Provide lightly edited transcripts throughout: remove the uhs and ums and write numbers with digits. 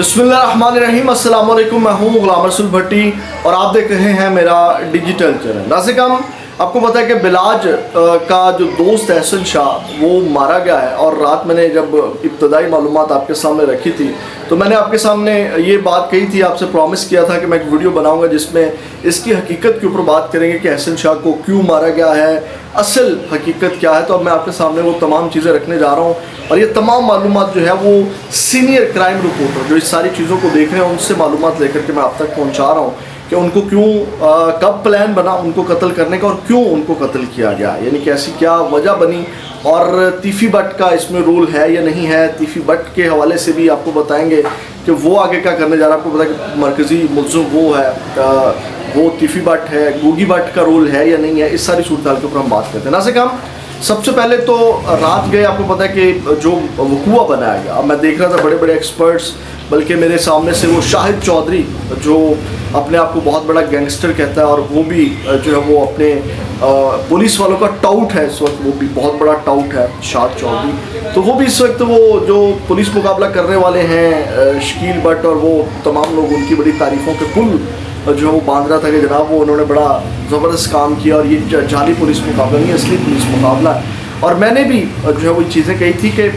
बिस्मिल्लाहिर्रहमानिर्रहीम। अस्सलाम वालेकुम। मैं हूँ गुलाम रसूल भट्टी और आप देख रहे हैं मेरा डिजिटल चैनल। नाज़िर, आपको पता है कि बिलाज का जो दोस्त एहसन शाह वो मारा गया है और रात मैंने जब इब्तदाई मालूमात आपके सामने रखी थी तो मैंने आपके सामने ये बात कही थी, आपसे प्रॉमिस किया था कि मैं एक वीडियो बनाऊंगा जिसमें इसकी हकीकत के ऊपर बात करेंगे कि एहसन शाह को क्यों मारा गया है, असल हकीकत क्या है। तो अब मैं आपके सामने वो तमाम चीज़ें रखने जा रहा हूँ और ये तमाम मालूमात जो है वो सीनियर क्राइम रिपोर्टर जो इस सारी चीज़ों को देख रहे हैं उनसे मालूमात लेकर के मैं आप तक पहुँचा रहा हूँ कि उनको क्यों कब प्लान बना उनको कत्ल करने का और क्यों उनको कत्ल किया गया, यानी कि ऐसी क्या वजह बनी और तीफ़ी बट का इसमें रोल है या नहीं है। तीफ़ी बट के हवाले से भी आपको बताएंगे कि वो आगे क्या करने जा रहा है। आपको पता है कि मरकज़ी मुल्ज़िम वो है, वो तीफ़ी बट है, गोगी बट का रोल है या नहीं है। इस सारी सूरत हाल के ऊपर हम बात करते हैं। नाज़िर, सबसे पहले तो रात गए, आपको पता है कि जो वकूआ बनाया गया, अब मैं देख रहा था बड़े बड़े एक्सपर्ट्स, बल्कि मेरे सामने से वो शाहिद चौधरी जो अपने आप को बहुत बड़ा गैंगस्टर कहता है और वो भी जो है वो अपने पुलिस वालों का टाउट है इस वक्त, वो भी बहुत बड़ा टाउट है शाहिद चौधरी। तो वो भी इस वक्त वो जो पुलिस मुकाबला करने वाले हैं शकील बट और वो तमाम लोग उनकी बड़ी तारीफ़ों के पुल जो है वो बांध रहा था कि जनाब वो उन्होंने बड़ा ज़बरदस्त काम किया और ये जाली पुलिस मुकाबला नहीं, असली पुलिस मुकाबला है। और मैंने भी जो है वो चीज़ें कही थी कि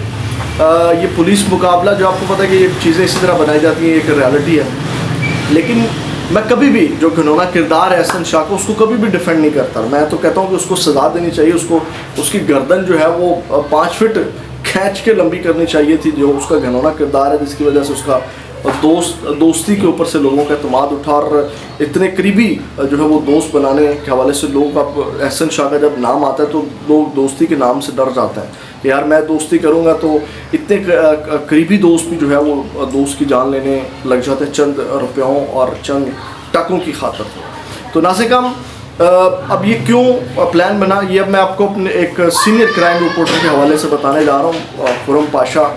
ये पुलिस मुकाबला जो आपको पता है कि ये चीज़ें इसी तरह बनाई जाती हैं, एक रियलिटी है। लेकिन मैं कभी भी जो घिनौना किरदार है एहसन शाह को उसको कभी भी डिफेंड नहीं करता। मैं तो कहता हूँ कि उसको सज़ा देनी चाहिए, उसको उसकी गर्दन जो है वो 5 फीट खींच के लंबी करनी चाहिए थी। जो उसका घिनौना किरदार है जिसकी वजह से उसका दोस्ती के ऊपर से लोगों का एतमाद उठा और इतने करीबी जो है वो दोस्त बनाने के हवाले से लोग, अब एहसन शाह का जब नाम आता है तो लोग दोस्ती के नाम से डर जाते हैं कि यार मैं दोस्ती करूंगा तो इतने करीबी दोस्त भी जो है वो दोस्त की जान लेने लग जाते हैं चंद रुपयों और चंद टकों की खातर। तो नाज़िर, अब ये क्यों प्लान बना ये अब मैं आपको अपने एक सीनियर क्राइम रिपोर्टर के हवाले से बताने जा रहा हूँ। खुरम पाशा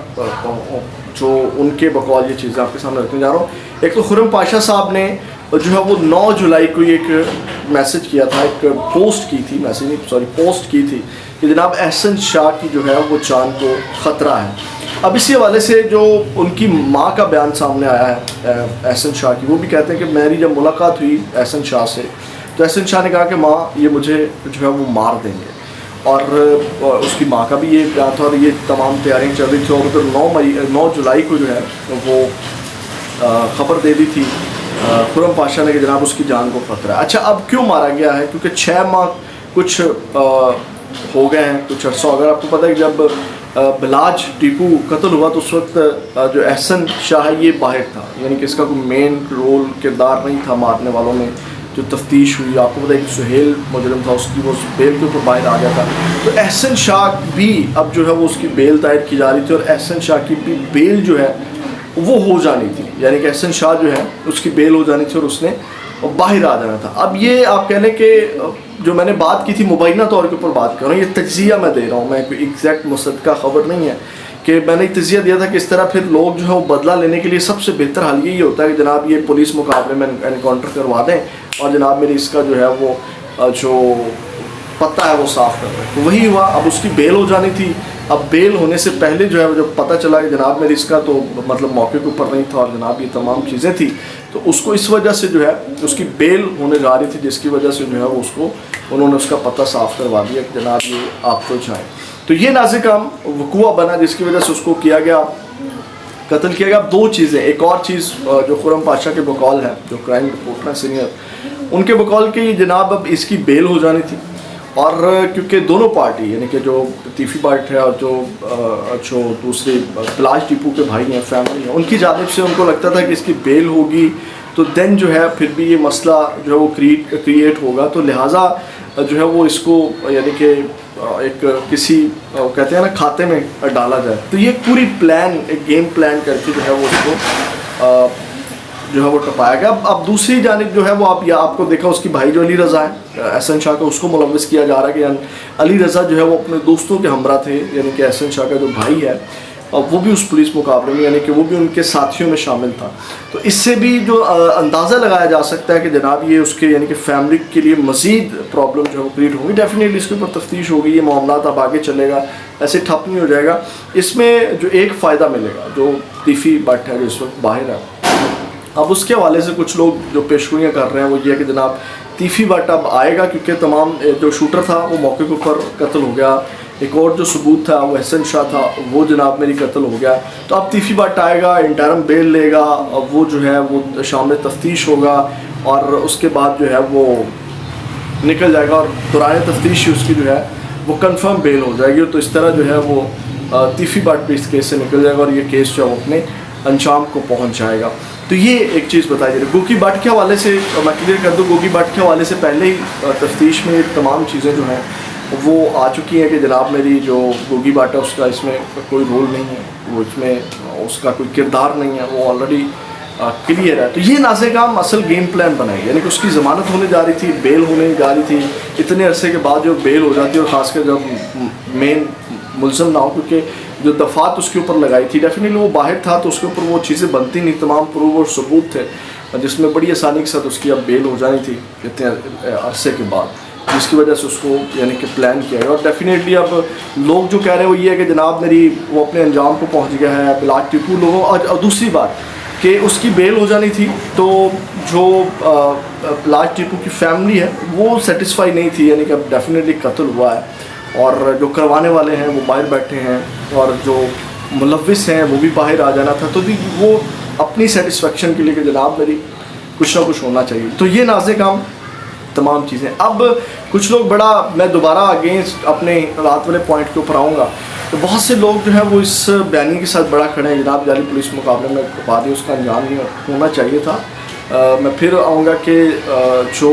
जो उनके बकौल ये चीज़ें आपके सामने रखने जा रहा हूँ। एक तो खुरम पाशा साहब ने जो है वो 9 जुलाई को एक मैसेज किया था, एक पोस्ट की थी, पोस्ट की थी कि जनाब एहसन शाह की जो है वो जान को ख़तरा है। अब इसी हवाले से जो उनकी माँ का बयान सामने आया है एहसन शाह की, वो भी कहते हैं कि मेरी जब मुलाकात हुई एहसन शाह से तो एहसन शाह ने कहा कि माँ ये मुझे जो है वो मार देंगे और उसकी माँ का भी ये बयान था और ये तमाम तैयारियाँ चल रही थी। और उधर 9 जुलाई को जो है वो ख़बर दे दी थी खुरम पाशा ने कि जनाब उसकी जान को ख़तरा है। अच्छा, अब क्यों मारा गया है? क्योंकि 6 माह कुछ हो गए हैं, कुछ अर्सा। अगर आपको पता है कि जब बिलाज टीपू कत्ल हुआ तो उस वक्त जो एहसन शाह ये बाहर था, यानी कि इसका कोई मेन रोल किरदार नहीं था मारने वालों में। जो तफ्तीश हुई, आपको पता है कि सुहेल मुजरिम था, उसकी वो बेल के ऊपर बाहर आ गया था। तो एहसन शाह भी अब जो है वो उसकी बेल दायर की जा रही थी और एहसन शाह की भी बेल जो है वो हो जानी थी, यानी कि एहसन शाह जो है उसकी बेल हो जानी थी और उसने बाहर आ जाना था। अब ये आप कह लें कि जो मैंने बात की थी मुबैना तौर के ऊपर बात कर रहा हूँ, ये तज्जिया मैं दे रहा हूँ, मैं कोई एग्जैक्ट मुसद्दका खबर नहीं है कि मैंने तज्जिया दिया था कि इस तरह फिर लोग जो है वो बदला लेने के लिए सबसे बेहतर हाल यही होता है कि जनाब ये पुलिस मुकाबले में एनकाउंटर करवा दें और जनाब मेरी इसका जो है वो जो पता है वो साफ़ कर रहे हैं। तो वही हुआ, अब उसकी बेल हो जानी थी। अब बेल होने से पहले जो है जब पता चला कि जनाब मेरी इसका तो मतलब मौके के ऊपर नहीं था और जनाब ये तमाम चीज़ें थी, तो उसको इस वजह से जो है उसकी बेल होने जा रही थी जिसकी वजह से जो है वो उसको उन्होंने उसका पता साफ़ करवा दिया कि जनाब ये आप तो जाएँ। तो ये नाज़िर काम वकूआ बना जिसकी वजह से उसको किया गया, कत्ल किया गया। अब 2 चीज़ें, एक और चीज़ जो खुरम पाशा के बकौल है, जो क्राइम रिपोर्टर हैं सीनियर, उनके बकौल के जनाब अब इसकी बेल हो जानी थी और क्योंकि दोनों पार्टी यानी कि जो तीफ़ी बट है और जो दूसरे बिलाज टीपू के भाई हैं, फैमिली हैं, उनकी जानिब से उनको लगता था कि इसकी बेल होगी तो देन जो है फिर भी ये मसला जो है वो क्रिएट होगा, तो लिहाजा जो है वो इसको यानी कि एक किसी कहते हैं ना खाते में डाला जाए। तो ये पूरी प्लान, एक गेम प्लान करके जो है वो उसको जो है वो टपाया गया। अब दूसरी जानिब जो है वो आपको देखा उसकी भाई जो अली रज़ा है एहसन शाह का, उसको मुलव्वस किया जा रहा है कि अली रज़ा जो है वो अपने दोस्तों के हमरा थे, यानी कि एहसन शाह का जो भाई है वो भी उस पुलिस मुकाबले में, यानी कि वो भी उनके साथियों में शामिल था। तो इससे भी जो अंदाज़ा लगाया जा सकता है कि जनाब ये उसके यानी कि फैमिली के लिए मज़ीद प्रॉब्लम जो है क्रिएट होंगी। डेफिनेटली इसके ऊपर तफ्तीश होगी, ये मामला अब आगे चलेगा, ऐसे ठप नहीं हो जाएगा। इसमें जो एक फ़ायदा मिलेगा, जो तीफ़ी भट्ट है जो इस वक्त बाहर है, अब उसके हवाले से कुछ लोग जो पेशगोइयाँ कर रहे हैं वो ये है कि जनाब तीफ़ी भट्ट अब आएगा, क्योंकि तमाम जो शूटर था वो मौके के ऊपर कत्ल हो गया, एक और जो सबूत था वो एहसन शाह था, वो जनाब मेरी कत्ल हो गया। तो अब तीफ़ी भट्ट आएगा, इंटरम बेल लेगा, अब वो जो है वो शामिल तफ्तीश होगा और उसके बाद जो है वो निकल जाएगा और दौरान तफ्तीश उसकी जो है वो कंफर्म बेल हो जाएगी। तो इस तरह जो है वो तीफ़ी भट्ट भी इस केस से निकल जाएगा और ये केस जो है वो अपने अंजाम को पहुंच जाएगा। तो ये एक चीज़ बताई जा रही है। गोगी भट्ट के हवाले से मैं क्लियर कर दूँ, गोगी भट्ट के हवाले से पहले ही तफ्तीश में तमाम चीज़ें जो हैं वो आ चुकी हैं कि जनाब मेरी जो गोगी भट्ट है उसका इसमें कोई रोल नहीं है, वो इसमें उसका कोई किरदार नहीं है, वो ऑलरेडी क्लियर है। तो ये नाज़िकाम असल गेम प्लान बनाई, यानी कि उसकी ज़मानत होने जा रही थी, बेल होने जा रही थी, इतने अरसे के बाद जो बेल हो जाती है और ख़ासकर जब मेन मुलज़म ना हो, क्योंकि जो दफ़ात उसके ऊपर लगाई थी डेफिनेटली वो बाहर था तो उसके ऊपर वो चीज़ें बनती नहीं, तमाम प्रूफ और सबूत थे जिसमें बड़ी आसानी के साथ उसकी अब बेल हो जानी थी इतने अरसे के बाद, जिसकी वजह से उसको यानी कि प्लान किया गया। और डेफिनेटली अब लोग जो कह रहे हैं वो ये है कि जनाब मेरी वो अपने अंजाम को पहुंच गया है बिलाज टिप्पू लोगों। और दूसरी बात कि उसकी बेल हो जानी थी तो जो बिलाज टिप्पू की फैमिली है वो सेटिस्फाई नहीं थी, यानी कि अब डेफिनेटली कत्ल हुआ है और जो करवाने वाले हैं वो बाहर बैठे हैं और जो मुलव्विस हैं वो भी बाहर आ जाना था, तो भी वो अपनी सेटिस्फेक्शन के लिए कि जनाब मेरी कुछ ना कुछ होना चाहिए। तो ये नाज़िकाम तमाम चीज़ें। अब कुछ लोग बड़ा, मैं दोबारा अगेंस्ट अपने रात वाले पॉइंट के ऊपर आऊँगा, तो बहुत से लोग जो है वो इस बयानी के साथ बड़ा खड़े हैं जनाब जाली पुलिस मुकाबले में वादी उसका अंजाम नहीं होना चाहिए था। मैं फिर आऊँगा कि जो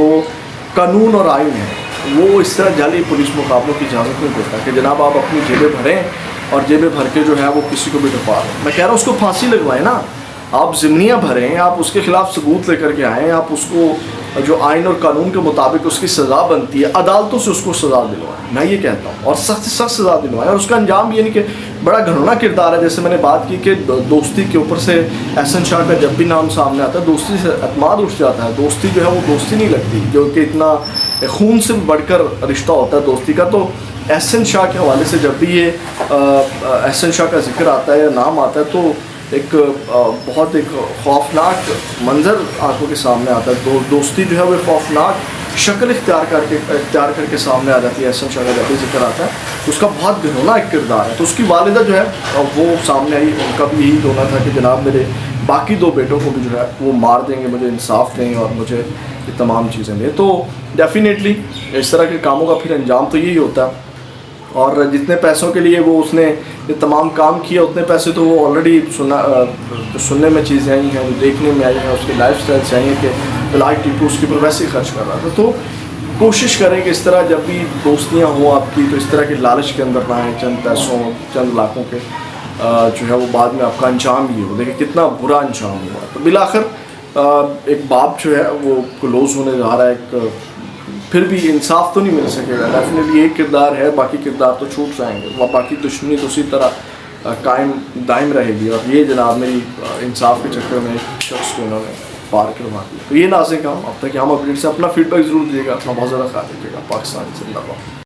कानून और आइन है वो इस तरह जाली पुलिस मुकाबलों की इजाज़त नहीं देता कि जनाब आप अपनी जेबें भरें और जेबें भर के जो है वो किसी को भी डुबा दें। मैं कह रहा हूँ उसको फांसी लगवाएं ना, आप ज़िम्नियाँ भरें, आप उसके ख़िलाफ़ सबूत लेकर के आएँ, आप उसको जो आइन और कानून के मुताबिक उसकी सज़ा बनती है अदालतों से उसको सज़ा दिलवाएं, मैं ये कहता हूँ, और सख्त से सख्त सज़ा दिलवाएं। और उसका अंजाम भी यानी कि बड़ा घिनौना किरदार है, जैसे मैंने बात की कि दोस्ती के ऊपर से एहसन शाह का जब भी नाम सामने आता है दोस्ती से एतमाद उठ जाता है। दोस्ती जो है वो दोस्ती नहीं लगती, जो कि इतना खून से बढ़कर रिश्ता होता है दोस्ती का। तो एहसन शाह के हवाले से जब भी ये एहसन शाह का जिक्र आता है या नाम आता है तो एक बहुत एक खौफनाक मंज़र आंखों के सामने आता है। दोस्ती जो है वो खौफनाक शक्ल इख्तियार करके सामने आ जाती है। एहसन शाह का जब भी जिक्र आता है उसका बहुत घिनौना एक किरदार है। तो उसकी वालिदा जो है वो सामने आई, उनका भी यही होना था कि जनाब मेरे बाकी दो बेटों को भी जो है वो मार देंगे, मुझे इंसाफ दें और मुझे ये तमाम चीज़ें दें। तो डेफिनेटली इस तरह के कामों का फिर अंजाम तो यही होता है। और जितने पैसों के लिए वो उसने ये तमाम काम किया उतने पैसे तो वो ऑलरेडी सुनने में चीज़ें आई हैं, जो देखने में आई हैं, उसके लाइफ स्टाइल से आई हैं कि बिलाज टिप्पू उसके ऊपर वैसे ही खर्च कर रहा था। तो कोशिश करें कि इस तरह जब भी दोस्तियाँ हों आपकी तो इस तरह के लालच के अंदर ना आए, चंद पैसों चंद लाखों के जो है वो बाद में आपका अंजाम ये हो। देखिए कितना बुरा अंजाम हुआ। तो बिलाखिर एक बाप जो है वो क्लोज़ होने जा रहा है, एक फिर भी इंसाफ तो नहीं मिल सकेगा। डेफिनेटली एक किरदार है, बाकी किरदार तो छूट जाएंगे, वह बाकी दुश्मनी तो उसी तरह कायम दायम रहेगी। और ये जनाब मेरी इंसाफ के चक्कर में एक शख्स को इन्होंने पार करवा दिया। तो ये नाज़िकाम अब तक हम अपडेट से अपना फीडबैक ज़रूर दीजिएगा, अपना बहुत ज़्यादा ख्याल रखिएगा। पाकिस्तान जिंदाबाद।